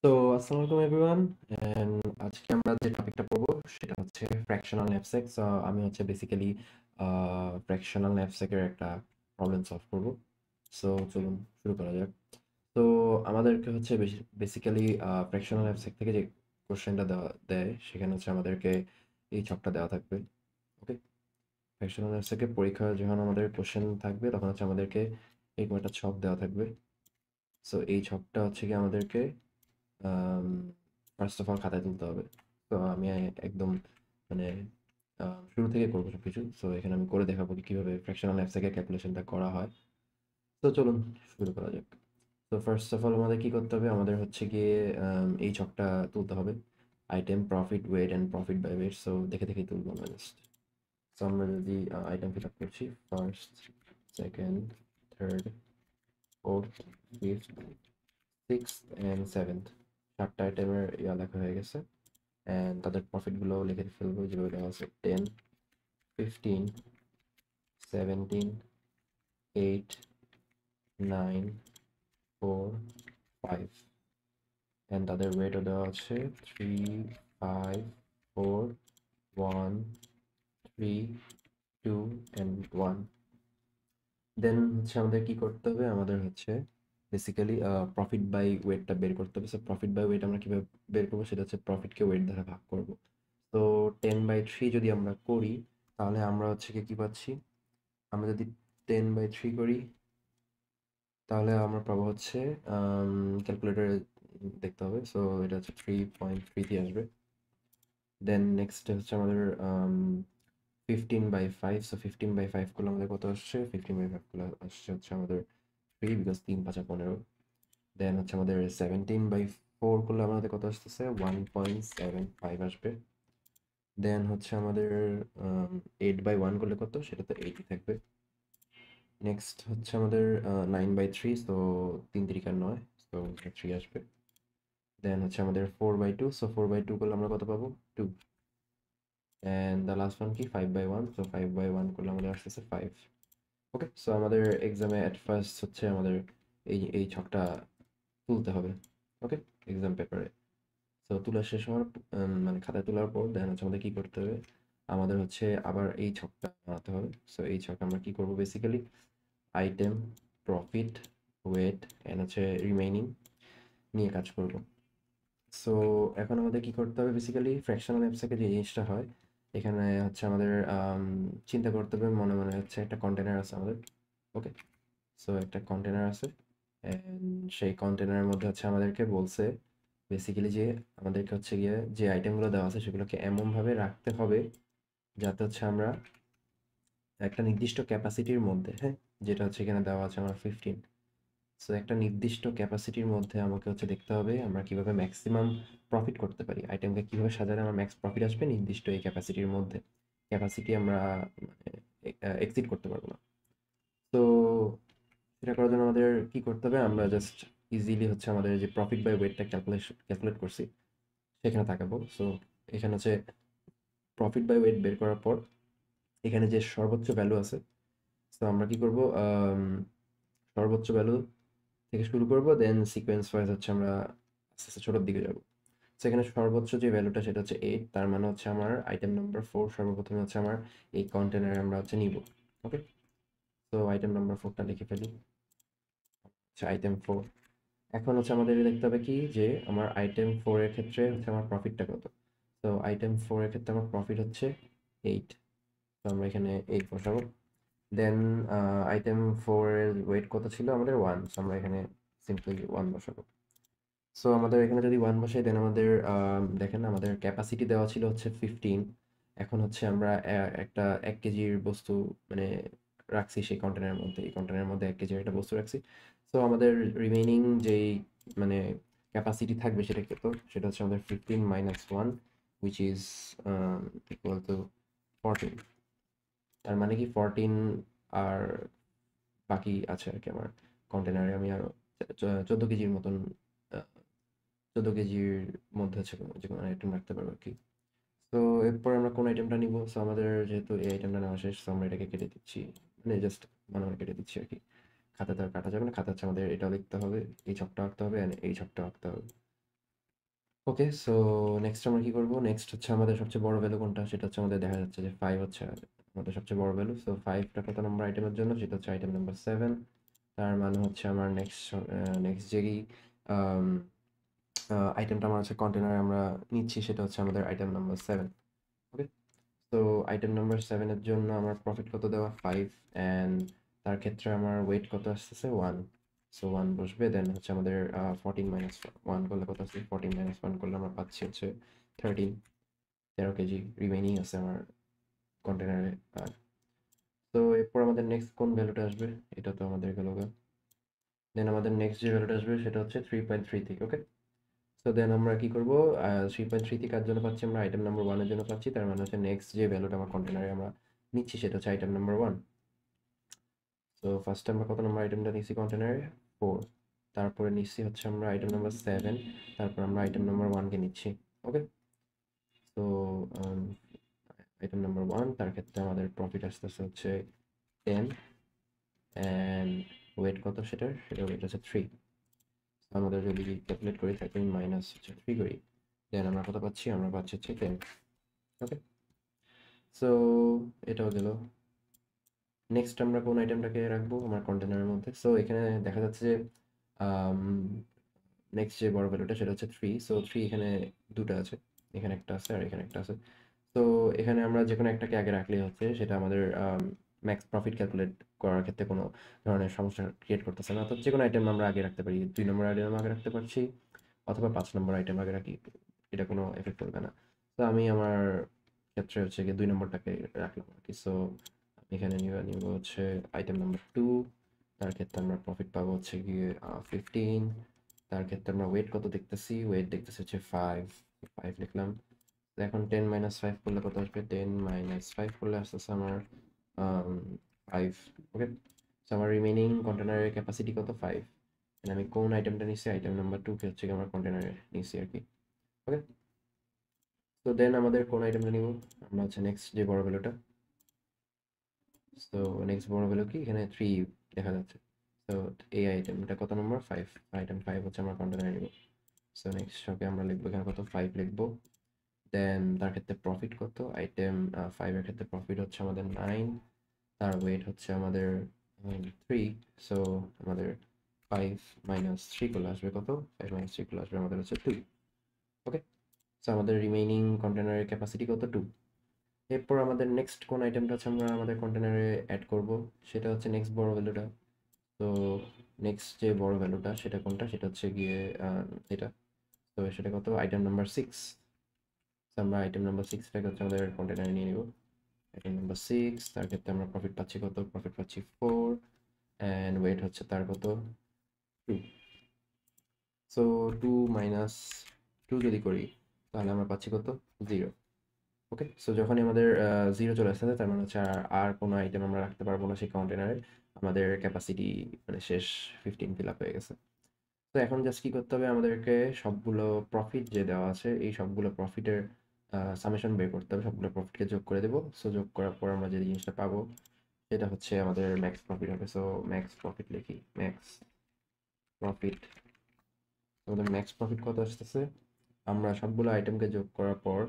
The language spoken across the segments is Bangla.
তো আসসালামু আলাইকুম এভরিওয়ান। এন্ড আজকে আমরা যে টপিকটা পড়বো সেটা হচ্ছে ফ্র্যাকশনাল ন্যাপস্যাক। সো আমি হচ্ছে বেসিক্যালি ফ্র্যাকশনাল ন্যাপস্যাকের একটা প্রবলেম সলভ করব। সো চলুন শুরু করা যাক। তো আমাদেরকে হচ্ছে বেসিক্যালি ফ্র্যাকশনাল ন্যাপস্যাক থেকে যে কোশ্চেনটা দেয় সেখানে হচ্ছে আমাদেরকে এই ছকটা দেওয়া থাকবে। ওকে, ফ্র্যাকশনাল ন্যাপস্যাকের পরীক্ষা যখন আমাদের কোশ্চেন থাকবে তখন হচ্ছে আমাদেরকে এরকম একটা ছক দেওয়া থাকবে। সো এই ছকটা হচ্ছে কি আমাদেরকে ফার্স্ট অফ অল খাতায় তুলতে হবে। তো আমি একদম মানে শুরু থেকে করবো সবকিছু। সো এখানে আমি করে দেখাবো কি কীভাবে ফ্র্যাকশনাল অ্যাপসেকের ক্যালকুলেশনটা করা হয়। তো চলুন শুরু করা যাক। তো ফার্স্ট অফ অল আমাদের কি করতে হবে, আমাদের হচ্ছে গিয়ে এই ছকটা তুলতে হবে। Item, profit, weight and profit by weight. So দেখে দেখেই তুলবো আমরা জাস্ট। সো আমরা যদি আইটেম ফিল আপ করছি, first, second, third, fourth, fifth, sixth and seventh, 7টা আইটেমের লেখা হয়ে গেছে। অ্যান্ড তাদের প্রফিটগুলো লিখে ফেলবো যেভাবে দেওয়া আছে: 10, 15, 17, 8, 9, 4, 5। অ্যান্ড তাদের ওয়েটও দেওয়া আছে 3, 5, 4, 1, 3, 2 অ্যান্ড 1। দেন হচ্ছে আমাদের কি করতে হবে, আমাদের হচ্ছে বেসিক্যালি প্রফিট বাই ওয়েটটা বের করতে হবে। সো প্রফিট বাই ওয়েট আমরা কীভাবে বের করবো, সেটা হচ্ছে প্রফিটকে ওয়েট দ্বারা ভাগ করব। তো 10/3 যদি আমরা করি তাহলে আমরা হচ্ছে কি পাচ্ছি, আমরা যদি 10/3 করি তাহলে আমরা পাবো হচ্ছে ক্যালকুলেটরে দেখতে হবে। সো এটা হচ্ছে 3.3 দিয়ে আসবে। দেন নেক্সট হচ্ছে আমাদের 15/5। সো 15/5 করলে আমাদের কত আসছে, 15/5 করলে আসছে হচ্ছে আমাদের 3, বিকজ 3×5 = 15। দেন হচ্ছে আমাদের 17/4 করলে আমাদের কত আসতেছে, 1.75 আসবে। দেন হচ্ছে আমাদের 8/1 করলে কত, সেটা তো 8ই থাকবে। নেক্সট হচ্ছে আমাদের 9/3। সো 3×3 = 9, সো 3 আসবে। দেন হচ্ছে আমাদের 4/2। সো 4/2 করলে আমরা কত পাবো, 2। অ্যান্ড দ্য লাস্ট ওয়ান কি, 5/1। সো 5/1 করলে আমাদের আসতেছে 5। ওকে, সো আমাদের এক্সামে অ্যাট ফার্স্ট হচ্ছে আমাদের এই ছকটা তুলতে হবে। ওকে, এক্সাম পেপারে। সো তোলা শেষ হওয়ার মানে খাতায় তোলার পর দেন হচ্ছে আমাদের কী করতে হবে, আমাদের হচ্ছে আবার এই ছকটা বানাতে হবে। সো এই ছক আমরা কী করবো, basically item, profit, weight and হচ্ছে রিমেইনিং নিয়ে কাজ করব। সো এখন আমাদের কি করতে হবে, বেসিক্যালি ফ্র্যাকশনাল অ্যাপসে যে জিনিসটা হয় এখানে হচ্ছে আমাদের চিন্তা করতে হবে মনে মনে হচ্ছে একটা কন্টেনার আছে আমাদের। ওকে, সো একটা কন্টেনার আছে অ্যান্ড সেই কন্টেনারের মধ্যে হচ্ছে আমাদেরকে বলছে বেসিক্যালি যে আমাদেরকে হচ্ছে গিয়ে যে আইটেমগুলো দেওয়া আছে সেগুলোকে এমনভাবে রাখতে হবে যাতে হচ্ছে আমরা একটা নির্দিষ্ট ক্যাপাসিটির মধ্যে, হ্যাঁ, যেটা হচ্ছে এখানে দেওয়া আছে আমার 15। সো একটা নির্দিষ্ট ক্যাপাসিটির মধ্যে আমাকে হচ্ছে দেখতে হবে আমরা কিভাবে ম্যাক্সিমাম প্রফিট করতে পারি, আইটেমকে কিভাবে সাজালে আমার ম্যাক্স প্রফিট আসবে নির্দিষ্ট এই ক্যাপাসিটির মধ্যে। ক্যাপাসিটি আমরা মানে এক্সিড করতে পারবো না। তো সেটা করার জন্য আমাদের কি করতে হবে, আমরা জাস্ট ইজিলি হচ্ছে আমাদের যে প্রফিট বাই ওয়েটটা ক্যালকুলেট করছি সেখানে তাকাবো। সো এখানে হচ্ছে প্রফিট বাই ওয়েট বের করার পর এখানে যে সর্বোচ্চ ভ্যালু আছে, সো আমরা কি করব, সর্বোচ্চ ভ্যালু থেকে শুরু করব, দেন সিকোয়েন্স ওয়াইজ হচ্ছে আমরা আস্তে আস্তে ছোটোর দিকে যাব। সেখানে সর্বোচ্চ যে ভ্যালুটা সেটা হচ্ছে 8, তার মানে হচ্ছে আমার আইটেম নাম্বার 4 সর্বপ্রথমে হচ্ছে আমার এই কন্টেনারে আমরা হচ্ছে নিব। ওকে, তো আইটেম নাম্বার 4টা লিখে ফেলি, আচ্ছা আইটেম 4। এখন হচ্ছে আমাদের দেখতে হবে কি যে আমার আইটেম 4 এর ক্ষেত্রে হচ্ছে আমার প্রফিটটা কত। তো আইটেম 4 এর ক্ষেত্রে আমার প্রফিট হচ্ছে 8, তো আমরা এখানে 8 বসাবো। দেন আইটেম 4 এর ওয়েট কত ছিল আমাদের 1, সো আমরা এখানে সিম্পলি 1 বসাবো। সো আমাদের এখানে যদি 1 বসাই দেন আমাদের দেখেন আমাদের ক্যাপাসিটি দেওয়া ছিল হচ্ছে 15। এখন হচ্ছে আমরা একটা 1 কেজির বস্তু মানে রাখছি সেই কন্টেনারের মধ্যে, এই কন্টেনারের মধ্যে 1 কেজির একটা বস্তু রাখছি। সো আমাদের রিমেইনিং যেই মানে ক্যাপাসিটি থাকবে সেটা কত, সেটা হচ্ছে আমাদের 15 - 1 which is equal to 14। তার মানে কি 14 আর বাকি আছে আর কি আমার কন্টেনারে, আমি আরো 14 কেজির মতন, 14 কেজির মধ্যে হচ্ছে যে কোনো আইটেম রাখতে পারবো আর কি। তো এরপর আমরা কোন আইটেমটা নিব, সো আমাদের যেহেতু এই আইটেমটা নেওয়া শেষ, সো আমরা এটাকে কেটে দিচ্ছি, মানে জাস্ট মনে মনে কেটে দিচ্ছি আর কি। খাতাতে আর কাটা যাবে না, খাতা হচ্ছে আমাদের এটাও লিখতে হবে, এই ছকটা আঁকতে হবে, and এই ছকটা আঁকতে হবে। ওকে, সো নেক্সট আমরা কি করব? নেক্সট হচ্ছে আমাদের সবচেয়ে বড় ভ্যালু কোনটা? সেটা হচ্ছে আমাদের দেখা যাচ্ছে যে 5 হচ্ছে আমাদের সবচেয়ে বড় ভ্যালু। সো 5টা কত নম্বর আইটেমের জন্য? সেটা হচ্ছে আইটেম নাম্বার 7। তার মানে হচ্ছে আমার নেক্সট যেই আম আইটেমটা আমার হচ্ছে কন্টেনারে আমরা নিচ্ছি সেটা হচ্ছে আমাদের আইটেম নাম্বার 7। ওকে? তো আইটেম নাম্বার 7 এর জন্য আমার প্রফিট কত দেওয়া? 5, অ্যান্ড তার ক্ষেত্রে আমার ওয়েট কত আসতেছে? 1। সো 1 বসবে, দেন হচ্ছে আমাদের 14 মাইনাস 1 করলে কত আসছে? 14 মাইনাস 1 করলে আমরা পাচ্ছি হচ্ছে 13 কেজি রিমেইনিং আছে আমার কন্টেনারে। আর তো এরপর আমাদের নেক্সট কোন ভ্যালুটা আসবে? এটা তো আমাদের গেল গা। দেন আমাদের নেক্সট যে ভ্যালুটা আসবে সেটা হচ্ছে 3.3 থেকে। ওকে, সো দেন আমরা কি করব? 3.3 থেকে কার জন্য পাচ্ছি? আমরা আইটেম নাম্বার 1 এর জন্য পাচ্ছি। তার মানে হচ্ছে নেক্সট যে ভ্যালুটা আমার কন্টেনারে আমরা নিচ্ছি সেটা হচ্ছে আইটেম নাম্বার 1। সো ফার্স্ট আমরা কত নম্বর আইটেমটা নিচ্ছি কন্টেনারে? 4। তারপরে নিচ্ছি হচ্ছে আমরা আইটেম নাম্বার 7। তারপর আমরা আইটেম নাম্বার 1 কে নিচ্ছি। ওকে, তো আইটেম নাম্বার 1 তার ক্ষেত্রে আমাদের প্রফিট আসতেছে হচ্ছে 10, অ্যান্ড ওয়েট কত সেটার? সেটা ওয়েট হচ্ছে 3। আমাদের যদি ক্যালকুলেট করি 13 মাইনাস হচ্ছে 3 করি, দেন আমরা কত পাচ্ছি? আমরা পাচ্ছি হচ্ছে 10। ওকে, সো এটাও গেল। নেক্সট আমরা কোন আইটেমটাকে রাখবো আমার কন্টেনারের মধ্যে? সো এখানে দেখা যাচ্ছে যে নেক্সট যে বড় ভ্যালুটা সেটা হচ্ছে 3। সো 3 এখানে দুটো আছে, এখানে একটা আছে আর এখানে একটা আছে। তো এখানে আমরা যে কোনো একটাকে আগে রাখলেই হচ্ছে সেটা আমাদের ম্যাক্স প্রফিট ক্যালকুলেট করার ক্ষেত্রে কোনো ধরনের সমস্যা ক্রিয়েট করতেছে না। তো যে কোনো আইটেম আমরা আগে রাখতে পারি, 2 নম্বর আইটেম আগে রাখতে পারছি অথবা 5 নম্বর আইটেম আগে রাখি, এটা কোনো এফেক্ট করবে না। তো আমি আমার ক্ষেত্রে হচ্ছে গিয়ে 2 নম্বরটাকে রাখলাম আর কি। সো আমি এখানে নিব হচ্ছে আইটেম নাম্বার 2। তার ক্ষেত্রে আমরা প্রফিট পাবো হচ্ছে গিয়ে 15। তার ক্ষেত্রে আমরা ওয়েট কত দেখতেছি? ওয়েট দেখতেছি হচ্ছে 5। 5 লিখলাম। তো এখন 10 মাইনাস 5 করলে কত আসবে? 10 মাইনাস 5 করলে আসতেছে আমার 5। ওকে, তো আমার রিমেইনিং কন্টেনারের ক্যাপাসিটি কত? 5। আমি কোন আইটেমটা নিচ্ছি? আইটেম নাম্বার 2 কে হচ্ছে গিয়ে আমার কন্টেনারে নিচ্ছি আর কি। ওকে, তো দেন আমাদের কোন আইটেমটা নিব? আমরা হচ্ছে নেক্সট যে বড় ভ্যালুটা। তো নেক্সট বড় ভ্যালু কি? এখানে 3 দেখা যাচ্ছে। তো এই আইটেমটা কত নম্বর? 5। আইটেম 5 হচ্ছে আমরা কন্টেনারে নিব। সো নেক্সট ওকে আমরা লিখবো এখানে কত? 5 লিখবো। দেন তার ক্ষেত্রে প্রফিট কত? আইটেম 5 এর ক্ষেত্রে প্রফিট হচ্ছে আমাদের 9। তার ওয়েট হচ্ছে আমাদের 3। সো আমাদের 5 মাইনাস 3 করলে আসবে কত? 5 মাইনাস 3 করলে আসবে আমাদের হচ্ছে 2। ওকে, সো আমাদের রিমেইনিং কন্টেনারের ক্যাপাসিটি কত? 2। এরপর আমাদের নেক্সট কোন আইটেমটা হচ্ছে আমরা আমাদের কন্টেনারে অ্যাড করব? সেটা হচ্ছে নেক্সট বড় ভ্যালুটা। তো নেক্সট যে বড় ভ্যালুটা সেটা কোনটা? সেটা হচ্ছে গিয়ে এটা। তো সেটা কত? Item number 6। আমরা আইটেম নাম্বার 6টাকে হচ্ছে আমাদের কন্টেনারে নিয়ে নিব। আইটেম নাম্বার 6 তার ক্ষেত্রে আমরা প্রফিট পাচ্ছি কত? প্রফিট পাচ্ছি 4, অ্যান্ড ওয়েট হচ্ছে তার কত? 2। সো 2 মাইনাস 2 যদি করি তাহলে আমরা পাচ্ছি কত? 0। ওকে, সো যখনই আমাদের 0 চলে আসছে তার মানে হচ্ছে আর কোনো আইটেম আমরা রাখতে পারবো না সেই কন্টেনারে। আমাদের ক্যাপাসিটি মানে শেষ, 15 ফিল আপ হয়ে গেছে। তো এখন জাস্ট কি করতে হবে? আমাদেরকে সবগুলো প্রফিট যে দেওয়া আছে এই সবগুলো প্রফিটের সামেশন বের করতে হবে, সবগুলো প্রফিটকে যোগ করে দেবো। সো যোগ করার পর আমরা যে জিনিসটা পাবো সেটা হচ্ছে আমাদের ম্যাক্স প্রফিট হবে। সো ম্যাক্স প্রফিট লিখি, ম্যাক্স প্রফিট। আমাদের ম্যাক্স প্রফিট কত আসতেছে? আমরা সবগুলো আইটেমকে যোগ করার পর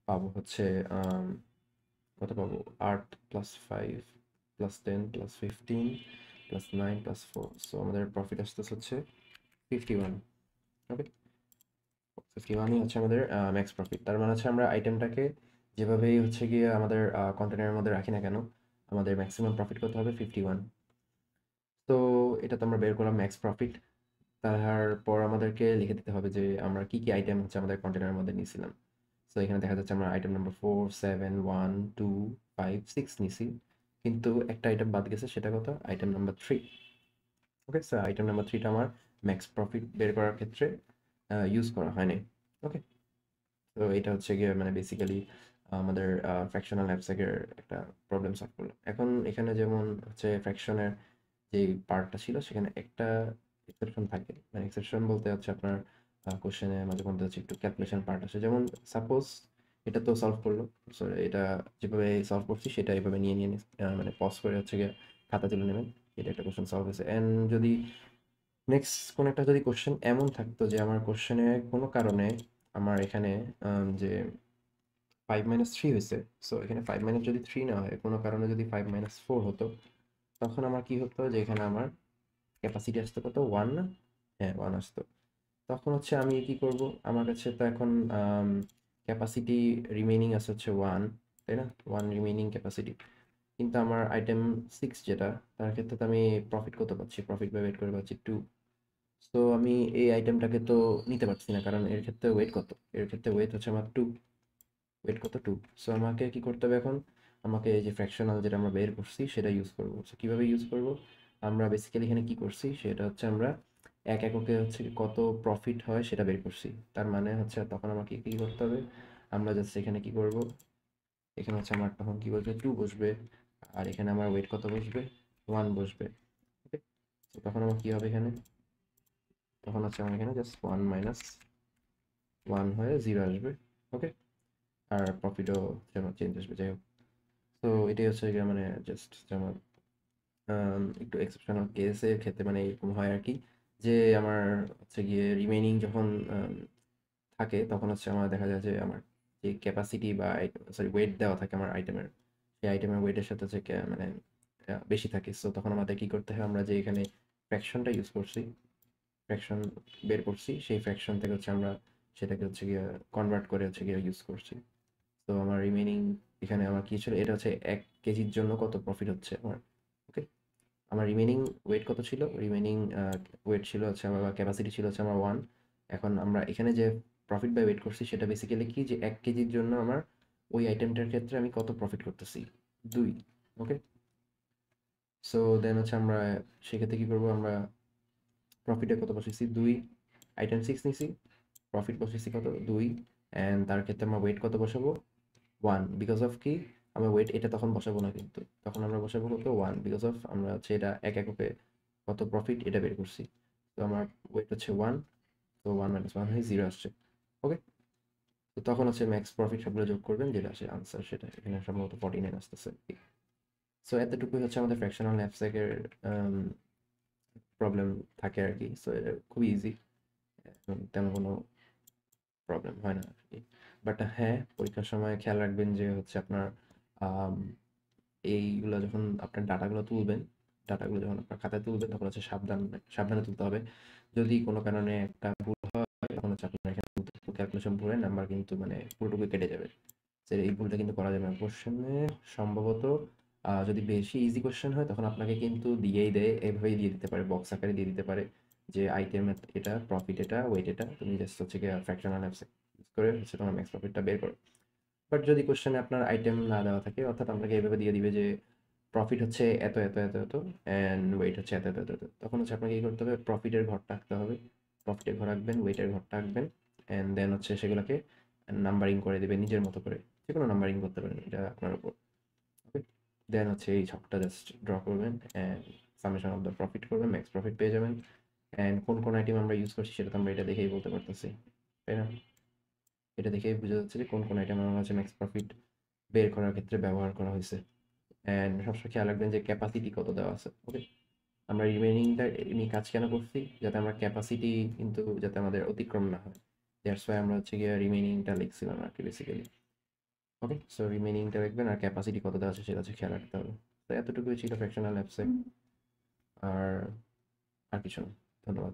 পাবো হচ্ছে কত পাবো? 8 plus 5 plus 10 plus 15 plus 9 plus 4। So আমাদের প্রফিট আসতেছে হচ্ছে 51। ওকে, 51ই হচ্ছে আমাদের ম্যাক্স প্রফিট। তার মানে হচ্ছে আমরা আইটেমটাকে যেভাবেই হচ্ছে গিয়ে আমাদের কন্টেনারের মধ্যে রাখি না কেন, আমাদের ম্যাক্সিমাম প্রফিট কত হবে? 51। তো এটা তো আমরা বের করলাম ম্যাক্স প্রফিট। তারপর আমাদেরকে লিখে দিতে হবে যে আমরা কি কি আইটেম হচ্ছে আমাদের কন্টেনারের মধ্যে নিয়েছিলাম। সো এখানে দেখা যাচ্ছে আমরা আইটেম নাম্বার 4, 7, 1, 2, 5, 6 নিছি, কিন্তু একটা আইটেম বাদ গেছে, সেটা কত? Item number 3। ওকে, স্যার আইটেম নাম্বার 3টা আমার ম্যাক্স প্রফিট বের করার ক্ষেত্রে ইউজ করা হয়নি। ওকে, তো এটা হচ্ছে গিয়ে মানে বেসিক্যালি আমাদের ফ্র্যাকশনাল অ্যাপসেকের একটা প্রবলেম সলভ করলো। এখন এখানে যেমন হচ্ছে ফ্র্যাকশনের যে পার্টটা ছিল সেখানে একটা এক্সেপশন থাকে, মানে এক্সেপশন বলতে হচ্ছে আপনার কোশ্চেনে মাঝে মধ্যে হচ্ছে একটু ক্যালকুলেশন পার্ট আসে। যেমন সাপোজ এটা তো সলভ করলো, সো এটা যেভাবে সলভ করছি সেটা এভাবে নিয়ে মানে পজ করে হচ্ছে গিয়ে খাতা তুলে নেবেন। এটা একটা কোশ্চেন সলভ হয়েছে। অ্যান্ড যদি নেক্সট কোনো একটা যদি কোশ্চেন এমন থাকতো যে আমার কোশ্চেনে কোনো কারণে আমার এখানে যে 5 মাইনাস 3 হয়েছে। সো এখানে 5 মাইনাস যদি 3 না হয়, কোনো কারণে যদি 5 মাইনাস 4 হতো, তখন আমার কি হতো যে এখানে আমার ক্যাপাসিটি আসতো কত, 1 না? হ্যাঁ, 1 আসতো। তখন হচ্ছে আমি কি করব, আমার কাছে তো এখন ক্যাপাসিটি রিমেইনিং আছে হচ্ছে 1, তাই না? 1 রিমেইনিং ক্যাপাসিটি। কিন্তু আমার আইটেম 6 যেটা, তার ক্ষেত্রে তো আমি প্রফিট কত পাচ্ছি, প্রফিট বাই ওয়েট করে পাচ্ছি 2। সো আমি এই আইটেমটাকে তো নিতে পারছি না, কারণ এর ক্ষেত্রে ওয়েট কত, এর ক্ষেত্রে ওয়েট হচ্ছে আমার 2, ওয়েট কত 2। সো আমাকে কি করতে হবে এখন, আমাকে এই যে ফ্র্যাকশনাল যেটা আমরা বের করছি সেটা ইউজ করব। সো কীভাবে ইউজ করব, আমরা বেসিক্যালি এখানে কি করছি সেটা হচ্ছে আমরা এক এককে হচ্ছে কি কত প্রফিট হয় সেটা বের করছি। তার মানে হচ্ছে তখন আমাকে কি করতে হবে, আমরা জাস্ট এখানে কি করব, এখানে হচ্ছে আমার তখন কি বসবে, 2 বসবে, আর এখানে আমার ওয়েট কত বসবে, 1 বসবে। ওকে, তো তখন আমার কি হবে এখানে, তখন হচ্ছে আমার এখানে জাস্ট 1 মাইনাস 1 হয়ে 0 আসবে। ওকে, আর প্রফিটও যেন চেঞ্জ আসবে, যাই হোক। তো এটাই হচ্ছে গিয়ে মানে জাস্ট যেমন একটু এক্সেপশনাল কেসের ক্ষেত্রে মানে এরকম হয় আর কি, যে আমার হচ্ছে গিয়ে রিমেইনিং যখন থাকে, তখন হচ্ছে আমার দেখা যায় যে আমার যে ক্যাপাসিটি বা সরি ওয়েট দেওয়া থাকে আমার আইটেমের, সেই আইটেমের ওয়েটের সাথে হচ্ছে মানে বেশি থাকে। সো তখন আমাদের কি করতে হয়, আমরা যে এখানে ফ্র্যাকশনটা ইউজ করছি, ফ্র্যাকশন বের করছি, সেই ফ্র্যাকশন থেকে হচ্ছে আমরা সেটাকে হচ্ছে গিয়ে কনভার্ট করে হচ্ছে গিয়ে ইউজ করছি। তো আমার রিমেইনিং এখানে আমার কি ছিল, এটা হচ্ছে 1 কেজির জন্য কত প্রফিট হচ্ছে আমার। ওকে, আমার রিমেইনিং ওয়েট কত ছিল, রিমেইনিং ওয়েট ছিল হচ্ছে আমার, ক্যাপাসিটি ছিল হচ্ছে আমার 1। এখন আমরা এখানে যে প্রফিট বাই ওয়েট করছি সেটা বেসিক্যালি কি, যে 1 কেজির জন্য আমার ওই আইটেমটার ক্ষেত্রে আমি কত প্রফিট করতেছি, 2। ওকে, সো দেন হচ্ছে আমরা সেক্ষেত্রে কি করবো, আমরা প্রফিটে কত বসেছি, 2, আইটেম 6 নিছি, প্রফিট বসেছি কত, 2, অ্যান্ড তার ক্ষেত্রে আমরা ওয়েট কত বসাবো, 1। বিকজ অফ কি, আমরা ওয়েট এটা তখন বসাবো না, কিন্তু তখন আমরা বসাবো কত, 1, বিকজ অফ আমরা হচ্ছে এটা এক এককে কত প্রফিট এটা বের করছি। তো আমার ওয়েট হচ্ছে 1, তো 1 মাইনাস 1 হয়ে 0 আসছে। ওকে, তো তখন হচ্ছে ম্যাক্স প্রফিট সবগুলো যোগ করবেন, যেটা আসে আনসার, সেটা এখানে সম্ভবত 49 আসতেছে। সো এতটুকুই হচ্ছে আমাদের ফ্র্যাকশনাল ন্যাপস্যাকের প্রবলেম থাকে আর কি। সো এটা খুবই ইজি, তেমন কোনো প্রবলেম হয় না আর কি। বাট হ্যাঁ, পরীক্ষার সময় খেয়াল রাখবেন যে হচ্ছে আপনার আম, এইগুলো যখন আপনার ডাটাগুলো তুলবেন, ডাটাগুলো যখন আপনার খাতায় তুলবেন, তখন হচ্ছে সাবধানে তুলতে হবে। যদি কোনো কারণে একটা ভুল হয়, তখন হচ্ছে আপনার এখানে কিন্তু ক্যালকুলেশন ভুলে নাম্বার কিন্তু মানে পুরোটুকু কেটে যাবে। যে এই ভুলটা কিন্তু করা যাবে না কোশ্চেনে সম্ভবত। যদি বেশি ইজি কোশ্চেন হয় তখন আপনাকে কিন্তু দিয়েই দেয়, এভাবেই দিয়ে দিতে পারে, বক্স আকারে দিয়ে দিতে পারে যে আইটেম এটা, প্রফিট এটা, ওয়েট এটা, তুমি জাস্ট হচ্ছে গিয়ে ফ্র্যাকশনাল অ্যাপস ইউজ করে হচ্ছে তোমার ম্যাক্স প্রফিটটা বের করো। বাট যদি কোশ্চেনে আপনার আইটেম না দেওয়া থাকে, অর্থাৎ আপনাকে এভাবে দিয়ে দিবে যে প্রফিট হচ্ছে এত এত এত এত অ্যান্ড ওয়েট হচ্ছে এত এত এত এত, তখন হচ্ছে আপনাকে কি করতে হবে, প্রফিটের ঘরটা আঁকতে হবে, প্রফিটের ঘর আঁকবেন, ওয়েটের ঘরটা আঁকবেন, অ্যান্ড দেন হচ্ছে সেগুলোকে নাম্বারিং করে দেবেন নিজের মতো করে, যে কোনো নাম্বারিং করতে পারেন, এটা আপনার উপর। ওকে, দেন হচ্ছে এই ছকটা জাস্ট ড্র করবেন and summation of the profit করবেন, ম্যাক্স প্রফিট পেয়ে যাবেন। অ্যান্ড কোন কোন আইটেম আমরা ইউজ করছি সেটা তো আমরা এটা দেখেই বলতে পারতেছি, তাই না? এটা দেখেই বোঝা যাচ্ছে যে কোন কোন আইটেম আমার হচ্ছে ম্যাক্স প্রফিট বের করার ক্ষেত্রে ব্যবহার করা হয়েছে। অ্যান্ড সবসময় খেয়াল রাখবেন যে ক্যাপাসিটি কত দেওয়া আছে। ওকে, আমরা রিমেইনিংটা নিয়ে কাজ কেন করছি, যাতে আমরা ক্যাপাসিটি কিন্তু যাতে আমাদের অতিক্রম না হয়, দ্যাটস ওয়াই আমরা হচ্ছে গিয়ে রিমেইনিংটা লিখছিলাম আর কি বেসিক্যালি। ওকে, সো রিমেইনিংটা লিখবেন আর ক্যাপাসিটি কত দেওয়া আছে সেটা হচ্ছে খেয়াল রাখতে হবে। তো এতটুকুই ছিল ফ্র্যাকশনাল অ্যাপসে, আর আর কিছু না। ধন্যবাদ।